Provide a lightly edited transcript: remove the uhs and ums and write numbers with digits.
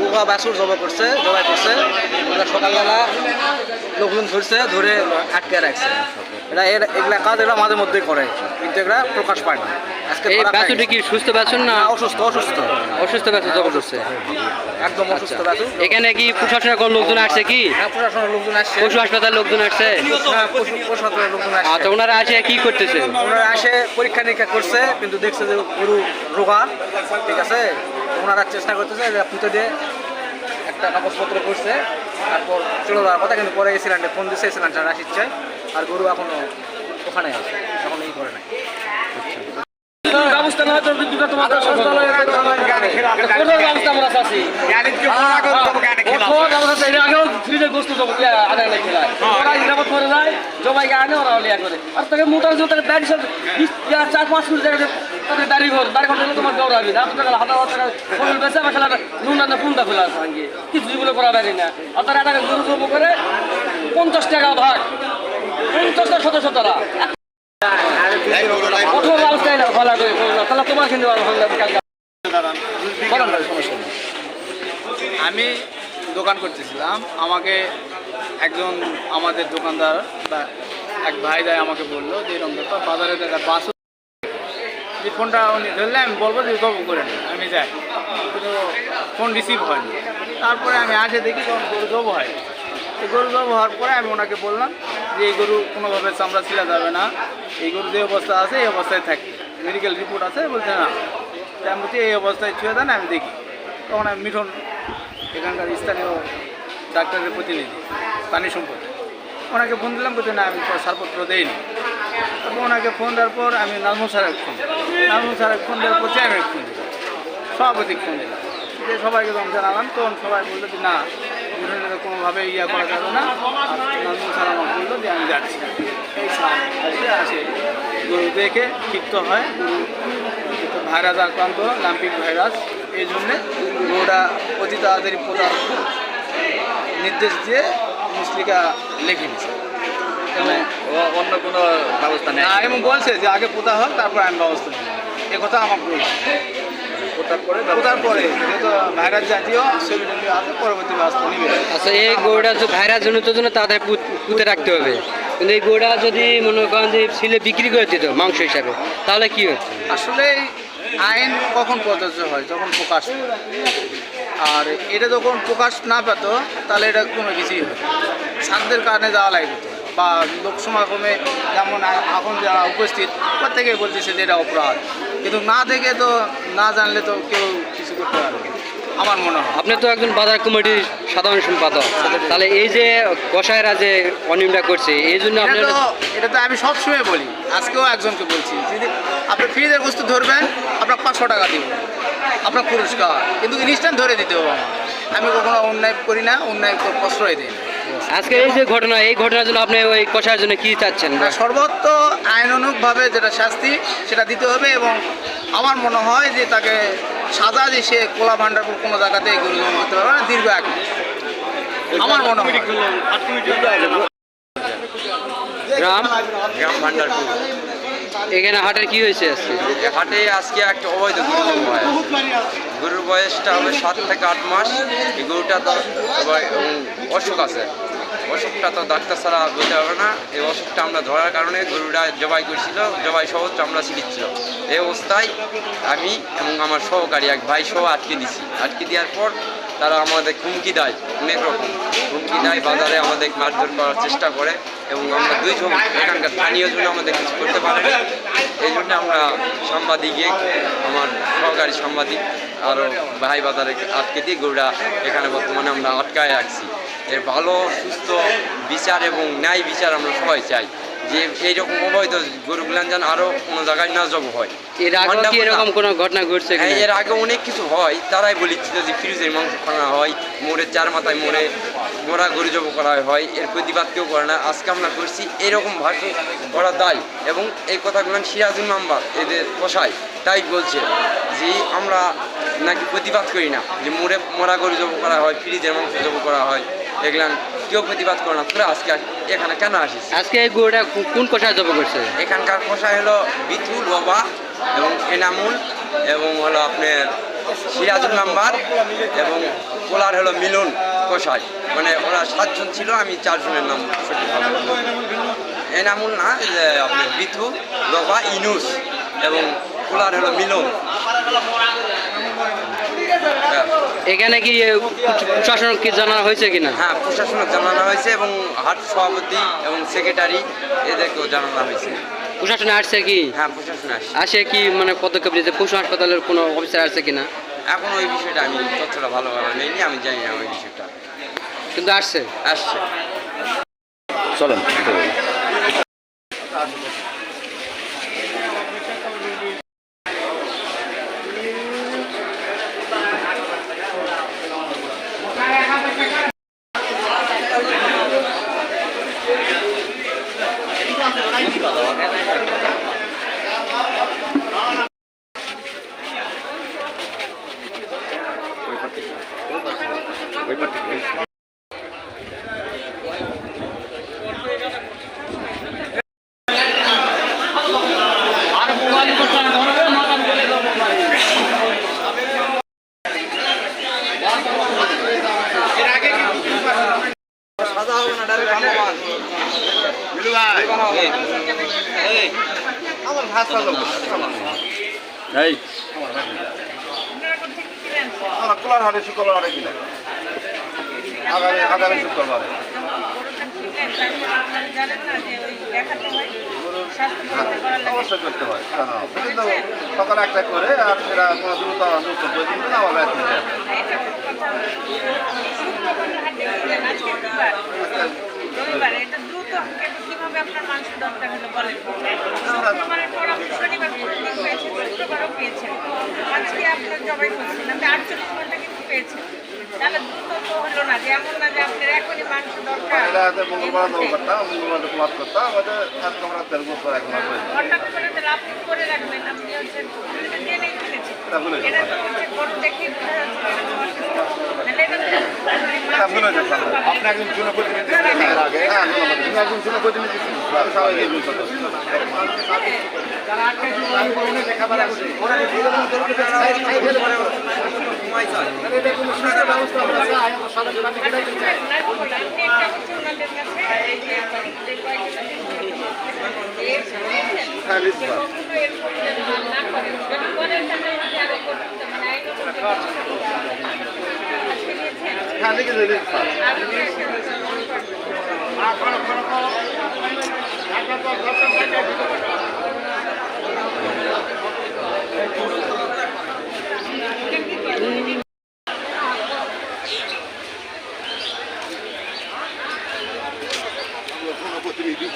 রোগা বাছুর জবাই করছে সকালবেলা লোকজন ধরছে, ধরে আটকে রাখছে। এগুলা কাজ এগুলো আমাদের মধ্যেই করে, কিন্তু এগুলা প্রকাশ পায় না। আজকে বাছুরটি কি সুস্থ বাছুর না অসুস্থ? অসুস্থ বাছুর জবাই করছে, একদম অসুস্থ বাছুর। এখানে কি প্রশাসনের কোনো লোকজন আসছে? কি প্রশাসনের লোকজন আসছে, পশু হাসপাতালের লোকজন আসছে? পশু হাসপাতালের লোকজন আসছে। আচ্ছা, ওনারা আসে কি করতেছে? ওনারা আসে পরীক্ষা নিরীক্ষা করছে, কিন্তু দেখছে যে গরু রোগা, ঠিক আছে। ওনারা চেষ্টা করতেছে পুঁতে দিয়ে একটা কাগজপত্র করছে, তারপর চলে যাওয়ার কথা। কিন্তু পরে সিলিন্ডার ফোন দিচ্ছে, সিলিন্ডার আসির চাই, আর গরু এখনো ওখানে আছে, এখন এই করে নাই। ব্যবস্থা না হয় তো তোমাদের আগেও ফ্রিজের গোস্ত আনে খেলায়, ওরা হিসাবত করে যায়, জবাইকে আনে, ওরা লিয়া করে। আর তাকে মোটা তাকে দাড়ি 4-5 ফুট জায়গায় তাদের দাড়ি ঘর হলে তোমার দৌড়াবি না। টাকা হাজার টাকা ফোন বেছে বা খেলা নুন আনতে ফোনটা খোলা আছে সঙ্গে কিছু জীবনে করা পারি না। আর তারা টাকা গরু জব করে 50 টাকা ভাগ, 50টা সদস্যরা আমি দোকান করতেছিলাম, আমাকে একজন আমাদের দোকানদার বা এক ভাই যায় আমাকে বললো যে এরকম ব্যাপার, বাজারে বাস যে ফোনটা উনি ধরলে আমি বলবো যে জব করে নিই। আমি যাই, কিন্তু ফোন রিসিভ হয়নি। তারপরে আমি আসে দেখি তখন গরু জব হয়। এই গরু জব হওয়ার পরে আমি ওনাকে বললাম যে এই গরু কোনোভাবে চামড়া ছিলা যাবে না, এই গরু যে অবস্থা আছে এই অবস্থায় থাকে, মেডিকেল রিপোর্ট আছে। বলছে না, আমি বলছি এই অবস্থায় ছুঁয়ে দেন, আমি দেখি। তখন আমি মিঠন, এখানকার স্থানীয় ডাক্তারের প্রতিনিধি প্রাণী সম্পদ, ওনাকে ফোন দিলাম। বলছে না, আমি ছাড়পত্র দেইনি। তারপর ওনাকে ফোন দেওয়ার পর আমি নাজমুল স্যারের ফোন দেওয়ার পর চেয়ারম্যানের ফোন দিলাম, সভাপতিকে ফোন দিলাম, যে সবাইকে যখন জানালাম তখন সবাই বললো যে না, কোনোভাবে করা যাবে না। আর নাজমুল স্যার আমাকে বললো যে আমি যাচ্ছি। এই স্যার আসে, গরু দেখে ক্ষিপ্ত হয়, গরু ভাইরাস আক্রান্ত, লাম্পিক ভাইরাস। এই জন্যে গরুটা অতি তাড়াতাড়ি পোতার নির্দেশ দিয়ে মুসলিকা লিখে নিচ্ছে, অন্য কোনো ব্যবস্থা নেই এবং বলছে যে আগে পোতা হোক, তারপর আমি ব্যবস্থা নিই। একথা আমার বলছে। পোতার পরে যেহেতু ভাইরাস জাতীয় সেগুলো আছে, পরবর্তী ব্যবস্থা নিবে। আচ্ছা, এই গরুটা যে ভাইরাস জনিত জন্য তাদের পুঁতে রাখতে হবে, কিন্তু এই গরুটা যদি মনে করেন যে ছিলে বিক্রি করে দিত মাংস হিসাবে, তাহলে কি হচ্ছে? আসলে আইন কখন প্রযোজ্য হয়? যখন প্রকাশ পায়। আর এটা যখন প্রকাশ না পেত তাহলে এটা কোনো কিছুই হয়, সাধ্যের কারণে যাওয়া লাগতো বা লোক সমাগমে, যেমন এখন যারা উপস্থিত প্রত্যেকে বলতেছে যে এটা অপরাধ, কিন্তু না দেখে তো, না জানলে তো কেউ কিছু করতে পারবে না, আমার মনে হয়। আপনি তো একজন বাজার কমিটির সাধারণ সম্পাদক, তাহলে এই যে কসাইরা যে অনিয়মটা করছে, এই জন্য এটা তো আমি সবসময় বলি, আজকেও একজনকে বলছি, যদি আপনি ফ্রিজের বস্তু ধরবেন আপনার 500 টাকা দিব, আপনার পুরস্কার, কিন্তু ইনস্ট্যান্ট ধরে দিতে হবে। আমি কখনো অন্যায় করি না, অন্যায় প্রশ্রয় দিই না। আজকে এই যে ঘটনা, এই ঘটনার জন্য আপনি ওই কষার জন্য কি চাচ্ছেন? সর্বত্র আইনানুগভাবে যেটা শাস্তি সেটা দিতে হবে, এবং আমার মনে হয় যে তাকে সাজা দিয়ে সে কোলা ভান্ডার কোনো জায়গাতে গরু জমা করতে পারবে না দীর্ঘ 1 মাস, আমার মনে হয়। গ্রাম ভান্ডারপুর, এখানে হাটের কি হয়েছে আজকে? হাটে আজকে একটা অবৈধ গরু হয়। গরুর বয়সটা হবে 7 থেকে 8 মাস। এই গরুটা তো অসুখ আছে, অসুখটা তো ডাক্তার ছাড়া বলতে পারবে না। এই অসুখটা আমরা ধরার কারণে গরুটা জবাই করছিল, জবাই সহ চামড়া ছিঁড়ছিল। এই অবস্থায় আমি এবং আমার সহকারী এক ভাই সহ আটকে দিছি। আটকে দেওয়ার পর তারা আমাদের হুমকি দেয়, অনেক রকম হুমকি দেয়, বাজারে আমাদের মারধর করার চেষ্টা করে, এবং আমরা 2 জন এখানকার স্থানীয় জন্য আমাদের কিছু করতে পারি না। এই জন্য আমরা সাংবাদিকে, আমার সহকারী সাংবাদিক আরও ভাই বাজারে আটকে দিয়ে গরুটা এখানে বর্তমানে আমরা আটকায় রাখছি। এর ভালো সুস্থ বিচার এবং ন্যায় বিচার আমরা সবাই চাই, যে এইরকম অবৈধ গরুগুলান যেন আরও কোনো জায়গায় না জব হয়। এর আগে কি এরকম কোনো ঘটনা ঘটছে হ্যাঁ, কিনা? এর আগে অনেক কিছু হয়, তারাই বলেছিল যে ফ্রিজের মাংস খাওয়া হয়, মোড়ে 4 মাথায় মোড়ে মোড়া গরু জব করা হয়, এর প্রতিবাদ কেউ করে না। আজকে আমরা করছি এরকম ভাষণ করা দায়, এবং এই কথাগুলো সিরাজুল মেম্বার এদের পোষায় তাই বলছে যে আমরা নাকি প্রতিবাদ করি না, যে মোড়ে মোড়া গরু জব করা হয়, ফ্রিজের মাংস জব করা হয়, এগুলান কেউ প্রতিবাদ করে না। তোরা আজকে এখানে কেন আসিস? আজকে এই গরুটা কোন কোষায় জব করছে? এখানকার পোষায় হলো বিথুল বাবা এবং এনামুল এবং হলো আপনার সিরাজুল নাম্বার এবং কোলার হলো মিলন কোষায়, মানে ওরা 7 জন ছিল, আমি 4 জনের নাম সঠিকভাবে এনামুল না, যে আপনার বিথু বাবা ইনুস এবং কোলার হলো মিলন। এখানে কি প্রশাসন কি জানানো হয়েছে কিনা? হ্যাঁ, প্রশাসনক জানানো হয়েছে এবং হাট সভাপতি এবং সেক্রেটারি এদেরকেও জানানো হয়েছে। প্রশাসনে আসছে কি? হ্যাঁ, প্রশাসন আসছে। আসে কি মানে পদক্ষেপ নিয়েছে? পশু হাসপাতালের কোনো অফিসার আসছে কিনা? এখন ওই বিষয়টা আমি তথ্যটা ভালোভাবে নেইনি, আমি জানি না ওই বিষয়টা। কিন্তু আসছে। আসছে। চলেন এই আমার কোলার হাটে শুক্রবার হাটে কিনা আগামী শুক্রবারে অবশ্যই করতে হয়। কিন্তু সকালে একটা করে আর সেটা কোনো দ্রুত মুক্ত করে দিন না, আবার ব্যস্ত হয়ে যায়। রবিবার এটা দ্রুত কিভাবে আপনার মাংস দরকার হলো বলেন? শুক্রবারের পর আপনি শনিবার প্রতিদিন পেয়েছেন, শুক্রবারও পেয়েছেন, আজকে আপনার জবাই করছেন, আপনি 48 ঘন্টা কিন্তু পেয়েছেন। তাহলে দ্রুত তো হলো না, যে এমন না যে আপনার এখনই মাংস দরকার। এটা মঙ্গলবার দেবো করতাম, মঙ্গলবার প্রভাব করতাম, আমাদের আজকে আমরা তেল গোস করে এখন হঠাৎ করে তাহলে আপনি করে রাখবেন, আপনি হচ্ছে জেনেই ফেলেছেন। এটা তো হচ্ছে গরু দেখেই বোঝা যাচ্ছে এটা তো অসুস্থ। তাহলে এটা তো আপনি একজন জনপ্রতিনিধি এর আগে, হ্যাঁ একজন জনপ্রতিনিধি সবাই এগুলো করতো। হ্যাঁ লিখে দিন। প্রতিনিধি